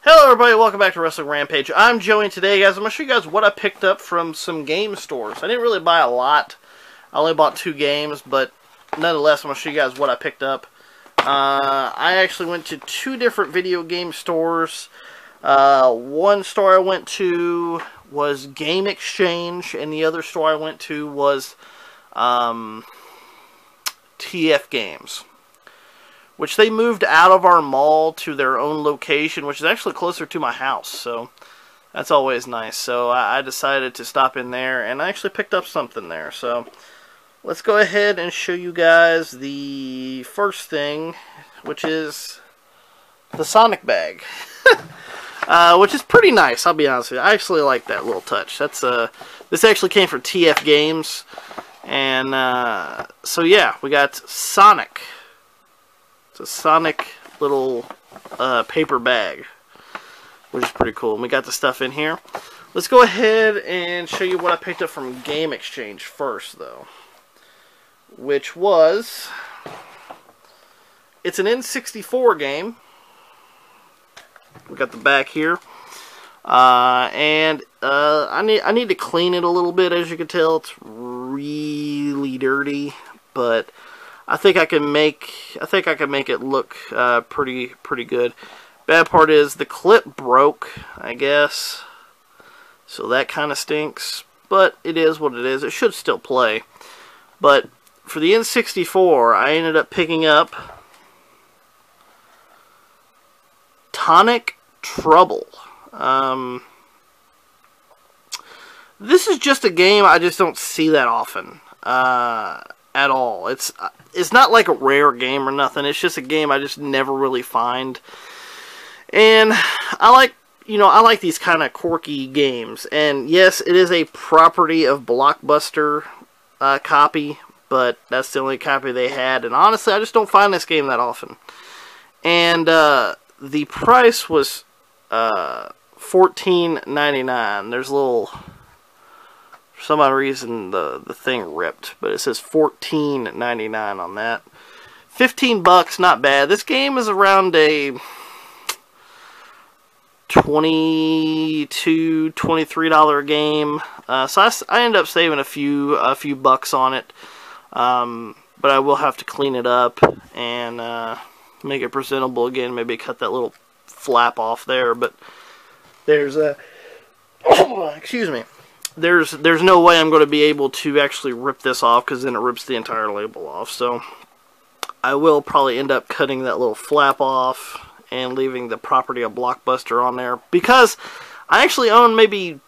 Hello everybody, welcome back to Wrestling Rampage. I'm Joey, and today, guys, I'm going to show you guys what I picked up from some game stores. I didn't really buy a lot. I only bought 2 games, but nonetheless, I'm going to show you guys what I picked up. I actually went to 2 different video game stores. One store I went to was GameXChange, and the other store I went to was TF Games, which they moved out of our mall to their own location, which is actually closer to my house, so that's always nice. So I decided to stop in there, and I actually picked up something there. So let's go ahead and show you guys the first thing, which is the Sonic bag, which is pretty nice, I'll be honest with you. I actually like that little touch. That's this actually came from TF Games, and so yeah, we got Sonic. It's a Sonic little paper bag, which is pretty cool. And we got the stuff in here. Let's go ahead and show you what I picked up from GameXChange first, though. Which was... it's an N64 game. We got the back here. And I need to clean it a little bit, as you can tell. It's really dirty, but I think I can make it look pretty good. Bad part is the clip broke, I guess, so that kind of stinks. But it is what it is. It should still play. But for the N64, I ended up picking up Tonic Trouble. This is just a game I just don't see that often. At all. It's not like a rare game or nothing. It's just a game I just never really find. And I like these kind of quirky games. And yes, it is a property of Blockbuster copy, but that's the only copy they had. And honestly, I just don't find this game that often. And the price was $14.99. There's a little... for some odd reason the thing ripped, but it says $14.99 on that. $15, not bad. This game is around a $22-23 game. So I end up saving a few bucks on it. But I will have to clean it up and make it presentable again. Maybe cut that little flap off there. But there's a excuse me. There's no way I'm going to be able to actually rip this off, because then it rips the entire label off. So I will probably end up cutting that little flap off and leaving the property of Blockbuster on there, because I actually own maybe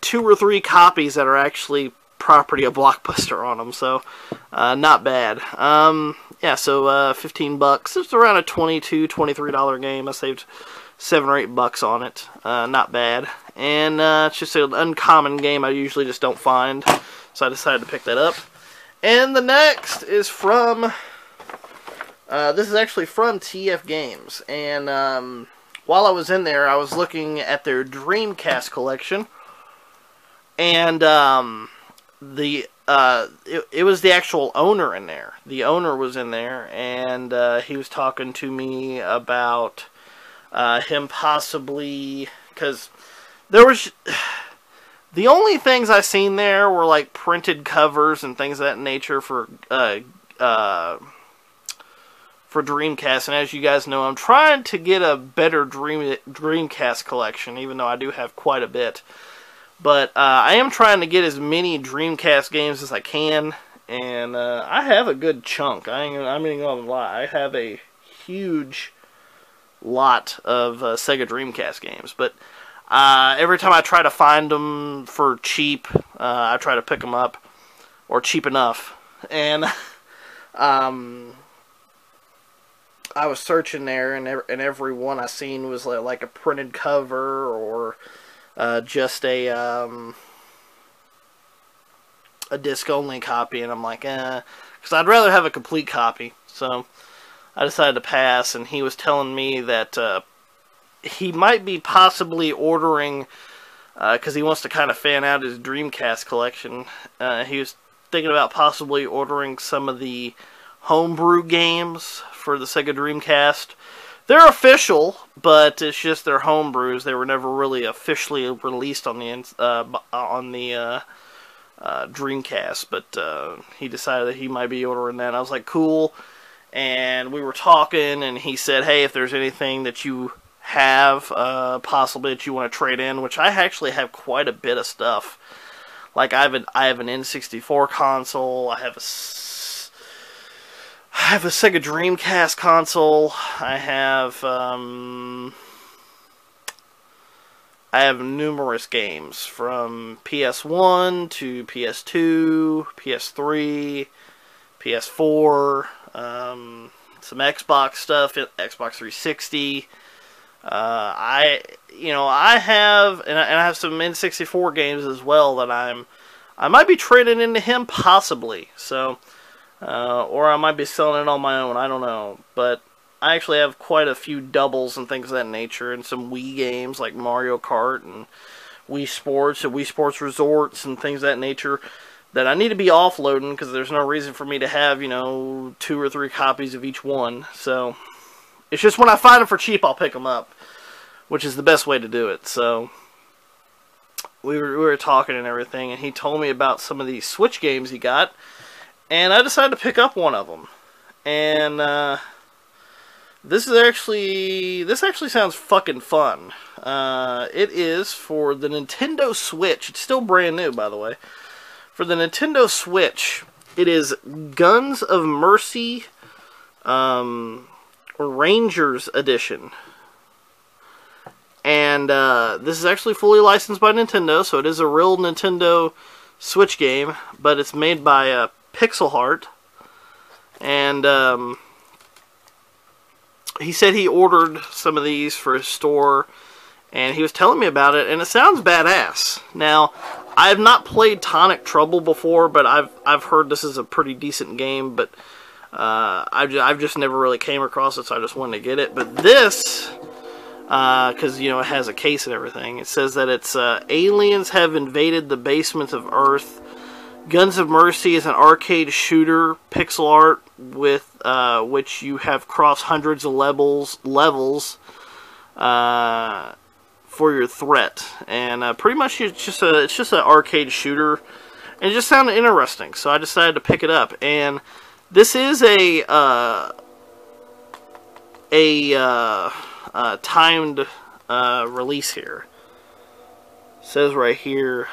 2 or 3 copies that are actually property of Blockbuster on them. So not bad. Yeah, so $15. It's around a $22-23 game. I saved $7 or $8 on it. Not bad. And it's just an uncommon game I usually just don't find, so I decided to pick that up. And the next is from, this is actually from TF Games. And while I was in there, I was looking at their Dreamcast collection. And it was the actual owner in there. The owner was in there, and he was talking to me about him possibly, because there was, the only things I seen there were like printed covers and things of that nature for Dreamcast. And as you guys know, I'm trying to get a better Dreamcast collection, even though I do have quite a bit. But I am trying to get as many Dreamcast games as I can, and I have a good chunk. I'm not gonna lie, I have a huge lot of Sega Dreamcast games. But every time I try to find them for cheap, I try to pick them up, or cheap enough. And I was searching there, and every one I seen was like a printed cover, or just a disc-only copy. And I'm like, because I'd rather have a complete copy. So I decided to pass, and he was telling me that he might be possibly ordering, because he wants to kind of fan out his Dreamcast collection. He was thinking about possibly ordering some of the homebrew games for the Sega Dreamcast. They're official, but it's just their homebrews. They were never really officially released on the Dreamcast, but he decided that he might be ordering that. I was like, cool. And we were talking, and he said, hey, if there's anything that you have, possibly that you want to trade in, which I actually have quite a bit of stuff. Like, I have an N64 console, I have a Sega Dreamcast console, I have numerous games, from PS1 to PS2, PS3, PS4, some Xbox stuff, Xbox 360. I have some N64 games as well that I might be trading into him, possibly. So, or I might be selling it on my own. I don't know, but I actually have quite a few doubles and things of that nature, and some Wii games like Mario Kart and Wii Sports and Wii Sports Resorts and things of that nature that I need to be offloading, because there's no reason for me to have, 2 or 3 copies of each one. So it's just when I find them for cheap, I'll pick them up, which is the best way to do it. So we were talking and everything, and he told me about some of these Switch games he got, and I decided to pick up one of them. And this actually sounds fucking fun. It is for the Nintendo Switch. It's still brand new, by the way. For the Nintendo Switch, it is Guns of Mercy Rangers Edition. And this is actually fully licensed by Nintendo, so it is a real Nintendo Switch game, but it's made by Pixel Heart. And he said he ordered some of these for his store, and he was telling me about it, and it sounds badass. Now, I have not played Tonic Trouble before, but I've heard this is a pretty decent game, but I've just never really came across it, so I just wanted to get it. But this, because, it has a case and everything, it says that it's aliens have invaded the basements of Earth. Guns of Mercy is an arcade shooter, pixel art, with which you have crossed hundreds of levels for your threat, and pretty much it's just an arcade shooter, and it just sounded interesting, so I decided to pick it up. And this is a timed release here. It says right here,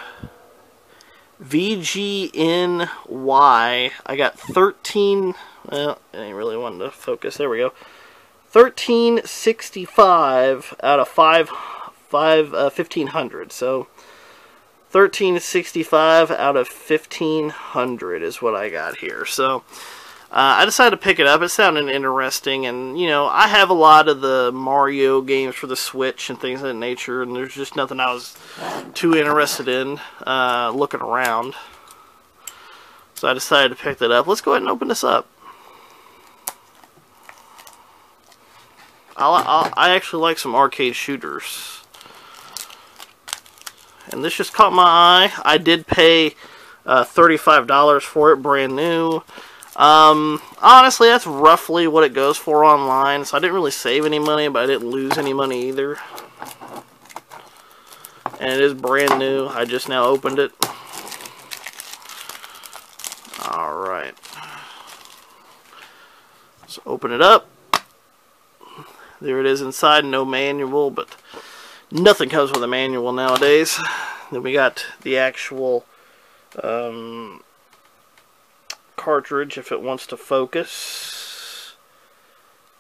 VGNY. I got 13. Well, I ain't really wanting to focus. There we go. 1365 out of 1500. So 1365 out of 1500 is what I got here. So I decided to pick it up. It sounded interesting, and I have a lot of the Mario games for the Switch and things of that nature, and there's just nothing I was too interested in looking around. So I decided to pick that up. Let's go ahead and open this up. I actually like some arcade shooters, and this just caught my eye. I did pay $35 for it, brand new. Honestly, that's roughly what it goes for online, so I didn't really save any money, but I didn't lose any money either. And it is brand new. I just now opened it. Alright. So open it up. There it is inside, no manual, but nothing comes with a manual nowadays. Then we got the actual cartridge, if it wants to focus.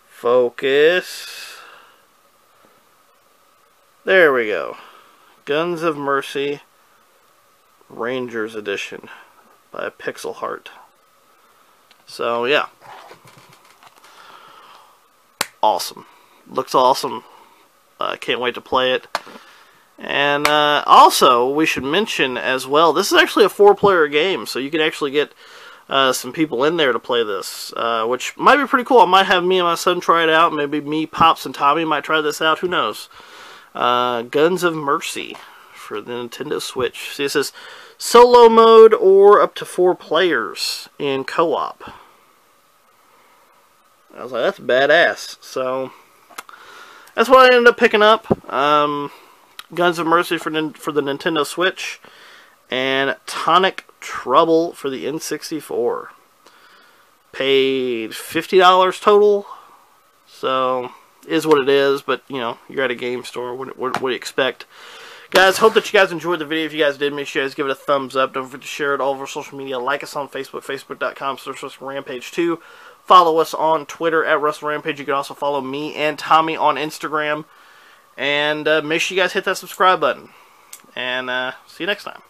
Focus. There we go. Guns of Mercy Rangers Edition by Pixel Heart. So, yeah. Awesome. Looks awesome. Can't wait to play it. And also, we should mention as well, this is actually a 4-player game, so you can actually get some people in there to play this, which might be pretty cool. I might have me and my son try it out. Maybe me, Pops, and Tommy might try this out. Who knows? Guns of Mercy for the Nintendo Switch. See, it says solo mode or up to 4 players in co-op. I was like, that's badass. So, that's what I ended up picking up. Guns of Mercy for the Nintendo Switch, and Tonic Trouble for the N64. Paid $50 total, so is what it is. But you know, you're at a game store. What do you expect? Guys, hope that you guys enjoyed the video. If you guys did, make sure you guys give it a thumbs up. Don't forget to share it all over social media. Like us on Facebook, facebook.com/WrestleRampage2. Follow us on Twitter at WrestleRampage. You can also follow me and Tommy on Instagram. And make sure you guys hit that subscribe button. And see you next time.